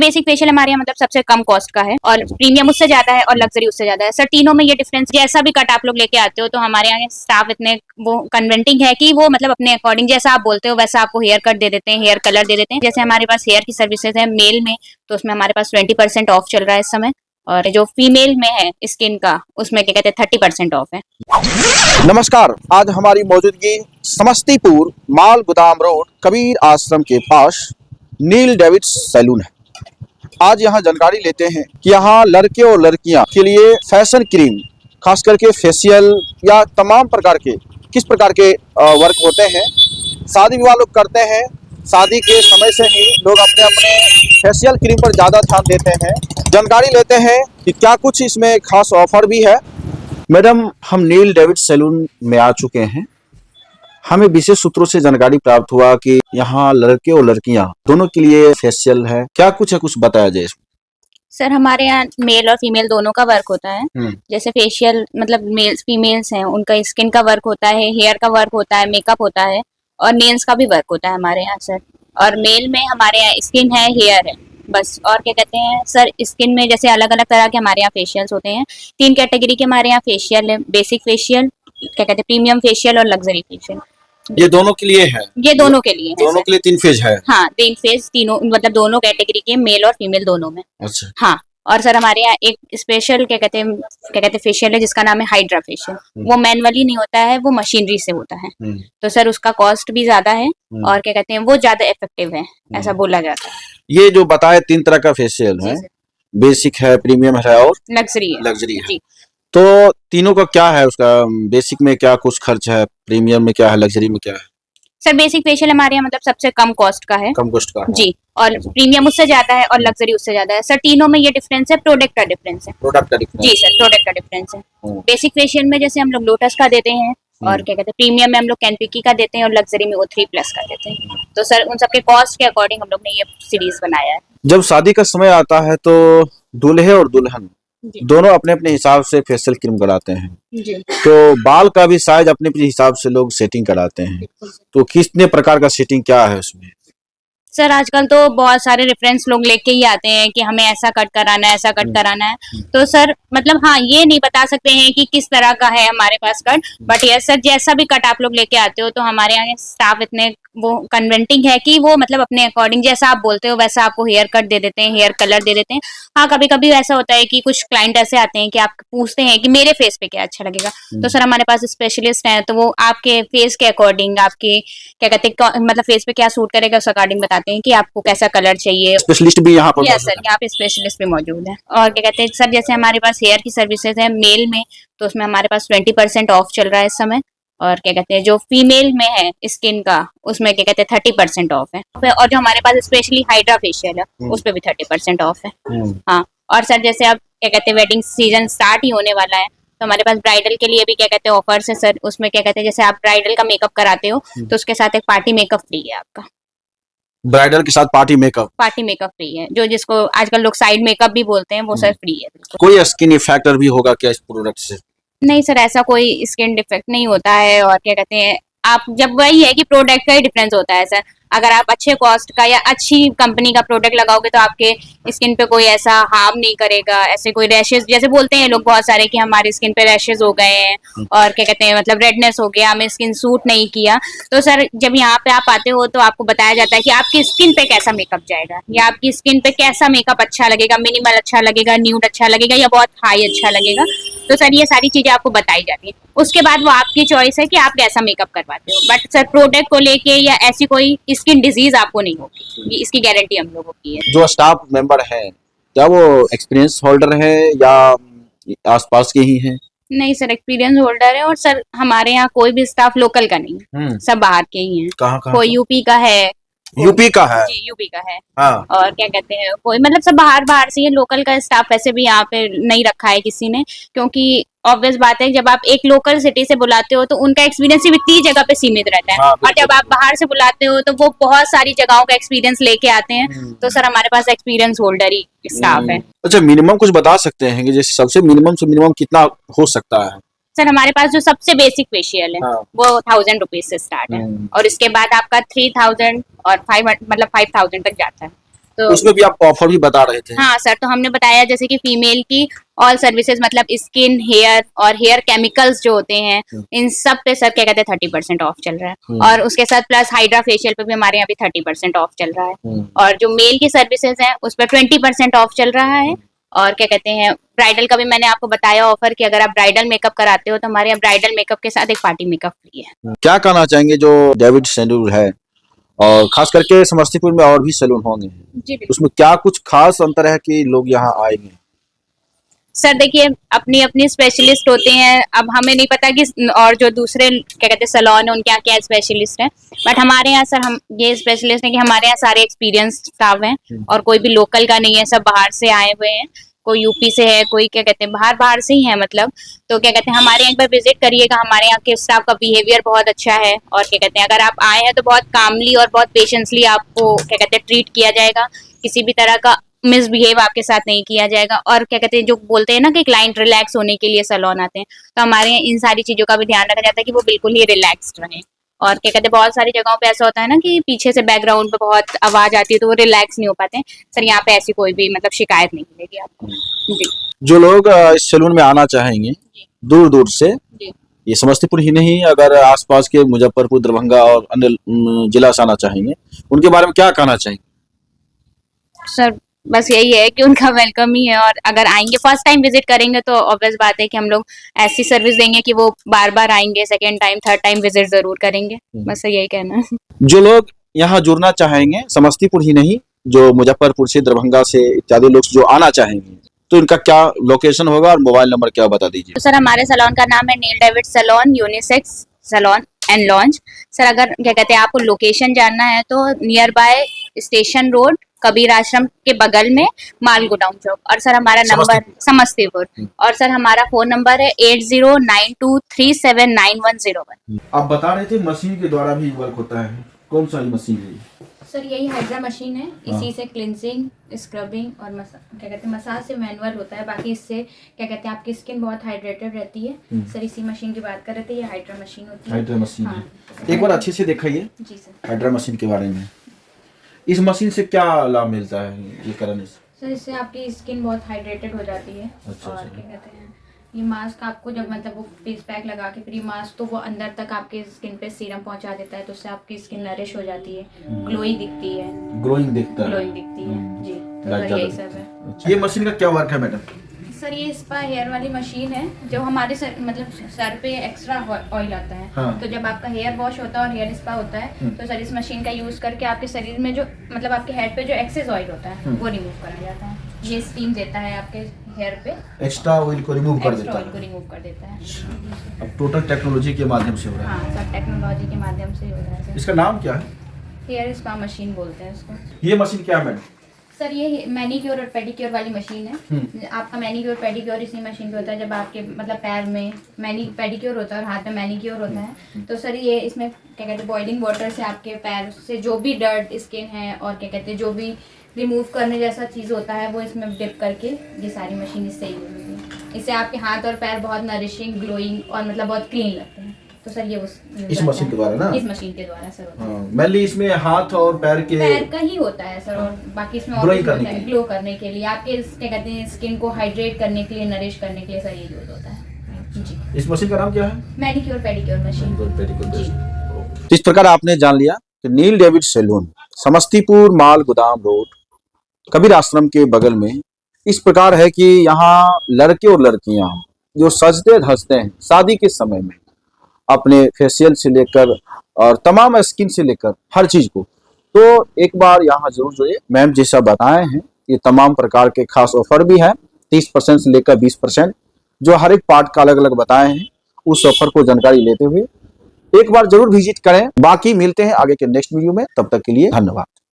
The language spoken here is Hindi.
बेसिक फेशियल हमारे यहाँ मतलब सबसे कम कॉस्ट का है और प्रीमियम उससे ज्यादा है और लग्जरी उससे ज्यादा है। सर तीनों में ये डिफरेंस, जैसा भी कट आप लोग लेके आते हो तो हमारे यहाँ स्टाफ इतने वो कन्वेंटिंग है कि वो मतलब अपने अकॉर्डिंग जैसा आप बोलते हो वैसा आपको हेयर कट दे देते हैं, हेयर कलर दे देते हैं। जैसे हमारे पास हेयर की सर्विसेज है मेल में, तो उसमें हमारे पास 20% ऑफ चल रहा है इस समय, और जो फीमेल में है स्किन का उसमें क्या कहते हैं 30% ऑफ है। नमस्कार, आज हमारी मौजूदगी समस्तीपुर माल गोदाम रोड कबीर आश्रम के पास नील डेविड्स सैलून है। आज यहाँ जानकारी लेते हैं कि यहाँ लड़के और लड़कियाँ के लिए फैशन क्रीम, खास करके फेशियल या तमाम प्रकार के किस प्रकार के वर्क होते हैं। शादी विवाह लोग करते हैं, शादी के समय से ही लोग अपने अपने फेशियल क्रीम पर ज़्यादा ध्यान देते हैं। जानकारी लेते हैं कि क्या कुछ इसमें खास ऑफर भी है। मैडम, हम नील डेविड्स सैलून में आ चुके हैं। हमें विशेष सूत्रों से जानकारी प्राप्त हुआ कि यहाँ लड़के और लड़कियाँ दोनों के लिए फेशियल है। क्या कुछ है, कुछ बताया जाए इसमें। सर हमारे यहाँ मेल और फीमेल दोनों का वर्क होता है। जैसे फेशियल मतलब मेल्स फीमेल्स हैं उनका स्किन का वर्क होता है, हेयर का वर्क होता है, मेकअप होता है और नेल्स का भी वर्क होता है हमारे यहाँ सर। और मेल में हमारे यहाँ स्किन है, हेयर है बस। और क्या कहते हैं सर, स्किन में जैसे अलग अलग तरह के हमारे यहाँ फेशियल्स होते हैं। 3 कैटेगरी के हमारे यहाँ फेशियल है, बेसिक फेशियल, क्या कहते हैं प्रीमियम फेशियल और लग्जरी फेशियल। ये दोनों के लिए है? ये दोनों के लिए है। दोनों के लिए 3 फेज है? हाँ 3 फेज, तीनों मतलब दोनों कैटेगरी के, मेल और फीमेल दोनों में। अच्छा। हाँ, और सर हमारे यहाँ एक स्पेशल क्या कहते हैं फेशियल है जिसका नाम है हाइड्रा फेशियल। वो मैनुअली नहीं होता है, वो मशीनरी से होता है। तो सर उसका कॉस्ट भी ज्यादा है और क्या कहते हैं वो ज्यादा इफेक्टिव है, ऐसा बोला जाता है। ये जो बताए 3 तरह का फेशियल है, बेसिक है, प्रीमियम है और लग्जरी है। लग्जरी है। तो तीनों का क्या है, उसका बेसिक में क्या कुछ खर्च है, प्रीमियम में क्या है, लग्जरी में क्या है? सर बेसिक फेशियल हमारे यहाँ मतलब सबसे कम कॉस्ट का है। कम कॉस्ट का है। जी, और प्रीमियम उससे ज्यादा है और लग्जरी उससे ज्यादा है। सर तीनों में ये डिफरेंस है, प्रोडक्ट का डिफरेंस है। प्रोडक्ट का डिफरेंस? जी सर, प्रोडक्ट का डिफरेंस है। बेसिक फेशियल में जैसे हम लोग लोटस का देते हैं और क्या कहते हैं प्रीमियम में हम लोग कैनपिकी का देते हैं और लग्जरी में O3+ का देते हैं। तो सर उन सबके कॉस्ट के अकॉर्डिंग हम लोग ने ये सीरीज बनाया है। जब शादी का समय आता है तो दूल्हे और दुल्हन दोनों अपने अपने हिसाब से फेशियल क्रीम कराते हैं जी। तो बाल का भी साइज अपने अपने हिसाब से लोग सेटिंग कराते हैं। तो कितने प्रकार का सेटिंग क्या है उसमें? सर आजकल तो बहुत सारे रेफरेंस लोग लेके ही आते हैं कि हमें ऐसा कट कराना है, ऐसा कट कराना है। तो सर मतलब हाँ, ये नहीं बता सकते हैं कि किस तरह का है हमारे पास कट, बट यस सर जैसा भी कट आप लोग लेके आते हो तो हमारे यहाँ स्टाफ इतने वो कन्वेंटिंग है कि वो मतलब अपने अकॉर्डिंग जैसा आप बोलते हो वैसा आपको हेयर कट दे देते हैं, हेयर कलर दे देते हैं। हाँ कभी कभी ऐसा होता है कि कुछ क्लाइंट ऐसे आते हैं कि आप पूछते हैं कि मेरे फेस पे क्या अच्छा लगेगा, तो सर हमारे पास स्पेशलिस्ट हैं तो वो आपके फेस के अकॉर्डिंग, आपके क्या कहते हैं मतलब फेस पे क्या सूट करेगा उस अकॉर्डिंग बताते हैं कि आपको कैसा कलर चाहिए। स्पेशलिस्ट भी यहाँ पर? यस सर, यहाँ पे स्पेशलिस्ट भी मौजूद है। और क्या कहते हैं सर, जैसे हमारे पास हेयर की सर्विसेज है मेल में, तो उसमें हमारे पास 20% ऑफ चल रहा है इस समय। और क्या कहते हैं जो फीमेल में है स्किन का उसमें क्या कहते हैं 30% ऑफ है। और जो हमारे पास स्पेशली हाइड्रा फेशियल है उस पे भी 30% ऑफ है। हाँ, और सर जैसे अब क्या कहते हैं वेडिंग सीजन स्टार्ट ही होने वाला है तो हमारे पास ब्राइडल के लिए भी क्या कहते हैं ऑफर्स है सर। उसमें क्या कहते हैं जैसे आप ब्राइडल का मेकअप कराते हो तो उसके साथ एक पार्टी मेकअप फ्री है आपका। ब्राइडल के साथ party makeup? Party makeup free है, जो जिसको आजकल लोग साइड मेकअप भी बोलते हैं, वो सर फ्री है। कोई स्किन इफेक्टर भी होगा क्या इस प्रोडक्ट से? नहीं सर, ऐसा कोई स्किन डिफेक्ट नहीं होता है। और क्या कहते हैं आप जब वही है कि प्रोडक्ट का ही डिफरेंस होता है सर। अगर आप अच्छे कॉस्ट का या अच्छी कंपनी का प्रोडक्ट लगाओगे तो आपके स्किन पे कोई ऐसा हार्म नहीं करेगा। ऐसे कोई रैशेज जैसे बोलते हैं लोग बहुत सारे कि हमारी स्किन पे रैशेज हो गए हैं और क्या कहते हैं मतलब रेडनेस हो गया, हमें स्किन सूट नहीं किया, तो सर जब यहाँ पे आप आते हो तो आपको बताया जाता है कि आपकी स्किन पे कैसा मेकअप जाएगा या आपकी स्किन पे कैसा मेकअप अच्छा लगेगा, मिनिमल अच्छा लगेगा, न्यूड अच्छा लगेगा या बहुत हाई अच्छा लगेगा। तो सर ये सारी चीजें आपको बताई जाती है। उसके बाद वो आपकी चॉइस है कि आप कैसा मेकअप करवाते हो। बट सर प्रोडक्ट को लेके या ऐसी कोई स्किन डिजीज आपको नहीं होगी, इसकी गारंटी हम लोगों की है। जो स्टाफ मेंबर है क्या वो एक्सपीरियंस होल्डर है या आसपास के ही हैं? नहीं सर, एक्सपीरियंस होल्डर है। और सर हमारे यहाँ कोई भी स्टाफ लोकल का नहीं है, सब बाहर के ही हैं। कहाँ कोई यूपी का है। यूपी का है? जी यूपी का है। हाँ। और क्या कहते हैं कोई मतलब सब बाहर बाहर से, ये लोकल का स्टाफ वैसे भी यहाँ पे नहीं रखा है किसी ने, क्योंकि ऑब्वियस बात है जब आप एक लोकल सिटी से बुलाते हो तो उनका एक्सपीरियंस सिर्फ इतनी जगह पे सीमित रहता है। हाँ, और जब आप बाहर से बुलाते हो तो वो बहुत सारी जगहों का एक्सपीरियंस लेके आते हैं। तो सर हमारे पास एक्सपीरियंस होल्डर ही स्टाफ है। अच्छा, मिनिमम कुछ बता सकते हैं कि जैसे सबसे मिनिमम से मिनिमम कितना हो सकता है? सर हमारे पास जो सबसे बेसिक फेशियल है वो 1000 रुपीज से स्टार्ट है और इसके बाद आपका 3000 और 5 मतलब 5000 तक जाता है। तो उसमें भी आप ऑफर भी बता रहे थे। हाँ सर, तो हमने बताया जैसे कि फीमेल की ऑल सर्विसेज मतलब स्किन, हेयर और हेयर केमिकल्स जो होते हैं, इन सब पे सर क्या कहते हैं 30% ऑफ चल रहा है। और उसके साथ प्लस हाइड्रा फेशियल पे भी हमारे यहाँ भी 30% ऑफ चल रहा है। और जो मेल की सर्विसेज हैं उस पर 20% ऑफ चल रहा है। और क्या कहते हैं ब्राइडल का भी मैंने आपको बताया ऑफर कि अगर आप ब्राइडल मेकअप कराते हो तो हमारे यहाँ ब्राइडल मेकअप के साथ एक पार्टी मेकअप फ्री है। क्या कहना चाहेंगे जो डेविड सैलून है और खास करके समस्तीपुर में और भी सैलून होंगे, जी बिल्कुल। उसमें क्या कुछ खास अंतर है कि लोग यहाँ आएंगे? सर देखिए, अपनी अपनी स्पेशलिस्ट होते हैं। अब हमें नहीं पता कि और जो दूसरे क्या कहते हैं सैलून है उनके यहाँ क्या स्पेशलिस्ट है, बट हमारे यहाँ सर हम ये स्पेशलिस्ट है कि हमारे यहाँ सारे एक्सपीरियंस स्टाफ हैं और कोई भी लोकल का नहीं है, सब बाहर से आए हुए हैं। कोई यूपी से है, कोई क्या कहते हैं बाहर से ही है मतलब। तो क्या कहते हैं हमारे यहाँ एक बार विजिट करिएगा, हमारे यहाँ के स्टाफ का बिहेवियर बहुत अच्छा है। और क्या कहते हैं अगर आप आए हैं तो बहुत कामली और बहुत पेशेंसली आपको क्या कहते हैं ट्रीट किया जाएगा। किसी भी तरह का मिसबिहेव आपके साथ नहीं किया जाएगा। और क्या कहते हैं जो बोलते हैं ना कि क्लाइंट रिलैक्स होने के लिए सैलून आते हैं, तो हमारे यहाँ इन सारी चीजों का भी ध्यान रखा जाता है कि वो बिल्कुल ही रिलैक्स्ड रहे। और क्या कहते हैं बहुत सारी जगहों पे ऐसा होता है ना कि पीछे से बैकग्राउंड पे बहुत आवाज आती है तो वो रिलैक्स नहीं हो पाते हैं। सर यहाँ पे ऐसी कोई भी मतलब शिकायत नहीं मिलेगी आपको। जी। जो लोग इस सैलून में आना चाहेंगे दूर दूर से, जी। ये समस्तीपुर ही नहीं अगर आसपास के मुजफ्फरपुर, दरभंगा और अन्य जिला से आना चाहेंगे, उनके बारे में क्या कहना चाहेंगे? सर बस यही है कि उनका वेलकम ही है। और अगर आएंगे फर्स्ट टाइम विजिट करेंगे तो ऑब्वियस बात है कि हम लोग ऐसी सर्विस देंगे कि वो बार बार आएंगे, second time third time visit जरूर करेंगे। बस यही कहना है। जो लोग यहाँ जुड़ना चाहेंगे, समस्तीपुर ही नहीं जो मुजफ्फरपुर से, दरभंगा से इत्यादि लोग जो आना चाहेंगे, तो इनका क्या लोकेशन होगा और मोबाइल नंबर क्या बता दीजिए। तो सर हमारे सैलून का नाम है Neil David salon unisex salon and lounge. Sir अगर क्या कहते हैं आपको लोकेशन जानना है तो near by station road, Kabir Ashram के बगल में माल गोडाउन चौक। और सर हमारा नंबर समस्तीपुर। और सर हमारा फोन नंबर है 8092379101। आप बता रहे थे मशीन के द्वारा भी वर्क होता है, कौन सा मशीन है? सर यही हाइड्रा मशीन है, इसी से क्लिनजिंग, स्क्रबिंग और क्या कहते हैं मसाज से मैनुअल होता है। बाकी इससे क्या कहते हैं आपकी स्किन बहुत हाइड्रेटेड रहती है। सर इसी मशीन की बात कर रहे थे, ये हाइड्रा मशीन होती है। हाइड्रा मशीन हाँ। है। एक बार अच्छे से दिखाइए जी सर हाइड्रा मशीन के बारे में। इस मशीन से क्या लाभ मिलता है ये करने से? सर इससे आपकी स्किन बहुत हाइड्रेटेड हो जाती है। अच्छा, और अच्छा। क्या कहते हैं ये मास्क आपको जब मतलब वो फेस पैक लगा के फिर ये मास्क तो वो अंदर तक आपके स्किन पे सीरम पहुंचा देता है, तो उससे आपकी स्किन नरिश हो जाती है, ग्लोई दिखती है। ग्लोइंग दिखता है। ग्लोइंग दिखती है जी। तो लाइट सर यही ज्यादा सब है। ये मशीन का क्या वर्क है मैडम? सर ये स्पा हेयर वाली मशीन है जो हमारे सर मतलब सर पे एक्स्ट्रा ऑयल आता है। हाँ। तो जब आपका हेयर वॉश होता है और हेयर स्पा होता है तो सर इस मशीन का यूज करके आपके शरीर में जो मतलब आपके हेड पे जो एक्सेस ऑयल होता है वो रिमूव करा जाता है। ये स्टीम देता है आपके हेयर पे, एक्स्ट्रा ऑयल को रिमूव कर एक्स्ट्रा देता ऑयल को है। रिमूव कर देता है। अब टोटल टेक्नोलॉजी के माध्यम से हो रहा है। हाँ सब टेक्नोलॉजी के माध्यम से ही हो रहा है। इसका नाम क्या है? हेयर स्पा मशीन बोलते हैं इसको। ये मशीन क्या है मैडम? सर ये मैनीक्योर और पेडिक्योर वाली मशीन है। आपका मैनीक्योर पेडिक्योर इसी मशीन पे होता है। जब आपके मतलब पैर में पेडिक्योर होता है और हाथ में मैनीक्योर होता है तो सर ये इसमें क्या कहते हैं बॉइलिंग वाटर से आपके पैर से जो भी डर्ट स्किन है और क्या कहते हैं जो भी रिमूव करने जैसा चीज़ होता है वो इसमें डिप करके ये सारी मशीन इससे ही होती है। इससे आपके हाथ और पैर बहुत नरिशिंग, ग्लोइंग और मतलब बहुत क्लीन लगते हैं। तो सर ये इस मशीन के द्वारा ना? इस मशीन के द्वारा सर होता है। मेनली इसमें हाथ और पैर के पैर का ही होता है सर। और बाकी इसमें और Glowing कुछ करने होता के है लिए। ग्लो करने के लिए, आपके क्या कहते हैं स्किन को हाइड्रेट करने के लिए, नरिश करने के लिए सर ये यूज होता है जी। इस मशीन का नाम क्या है? मैनीक्योर पेडिक्योर मशीन जी। इस प्रकार आपने जान लिया कि नील डेविड सैलून समस्तीपुर माल गोदाम रोड कबीर आश्रम के बगल में इस प्रकार है कि यहाँ लड़के और लड़कियां जो सजते धजते हैं शादी के समय में, अपने फेशियल से लेकर और तमाम स्किन से लेकर हर चीज को, तो एक बार यहाँ जरूर जुड़िए। मैम जैसा बताए हैं ये तमाम प्रकार के खास ऑफर भी है, 30% से लेकर 20%, जो हर एक पार्ट का अलग अलग बताए हैं। उस ऑफर को जानकारी लेते हुए एक बार जरूर विजिट करें। बाकी मिलते हैं आगे के नेक्स्ट वीडियो में, तब तक के लिए धन्यवाद।